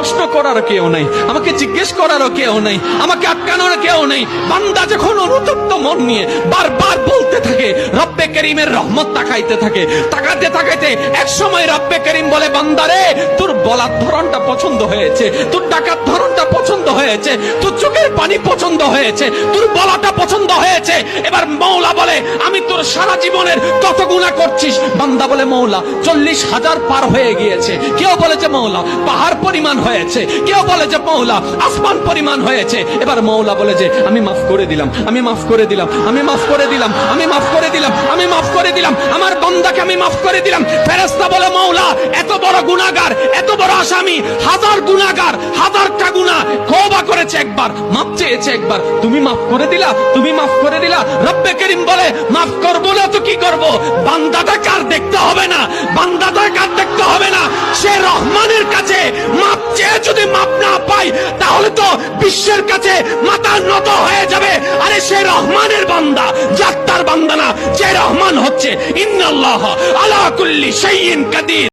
প্রশ্ন করার কেউ নাই, আমাকে জিজ্ঞেস করারও কেউ নাই, আমাকে আটকানোর কেউ নেই। বান্দা যখন অনুতপ্ত মন নিয়ে বারবার বলতে থাকে, রব্বে করিমের রহমত তাকাইতে থাকে, তাকাতে তাকাইতে এক সময় রব্বে করিম বলে, বান্দারে তোর বলার ধরনটা পছন্দ হয়েছে, তোর ডাকার ধরনটা পছন্দ হয়েছে, তোর চোখের পানি পছন্দ হয়েছে, তোর বলাটা পছন্দ হয়েছে। এবার মওলা বলে, আমি তোর সারা জীবনের কত গুনাহ করছিস? বান্দা বলে, মওলা 40,000 পার হয়ে গিয়েছে। কেউ বলে যে মওলা পাহাড় পরিমাণ হয়েছে, কেউ বলে যে মওলা আসমান পরিমাণ হয়েছে। এবার মওলা বলে যে আমি মাফ করে দিলাম, আমি মাফ করে দিলাম, আমি মাফ করে দিলাম, আমি মাফ করে দিলাম, আমি মাফ করে দিলাম, আমার বান্দাকে আমি মাফ করে দিলাম। ফেরেশতা বলে, মওলা এত বড় গুনাহগার, এত বড় আসামি, হাজার গুনাহগার, হাজারটা গুনাহ তওবা করেছে একবার, মাফ চেয়েছে একবার, তুমি মাফ করে দিলা, তুমি মাফ করে দিলা। রব্বে করিম বলে, মাফ করব না তো কি করব? বান্দাটা কার দেখতে হবে না, বান্দাটা কার দেখতে হবে না, সে রহমানের কাছে মাফ চেয়ে যদি মাফ না পাই, তাহলে তো বিশ্বের কাছে মাথা নত হয়ে যাবে। আরে সে রহমানের বান্দা, জাত্তার বান্দা না, যে রহমান হচ্ছে ইন্নাল্লাহ আলা কুল্লি শাইইন কাদির।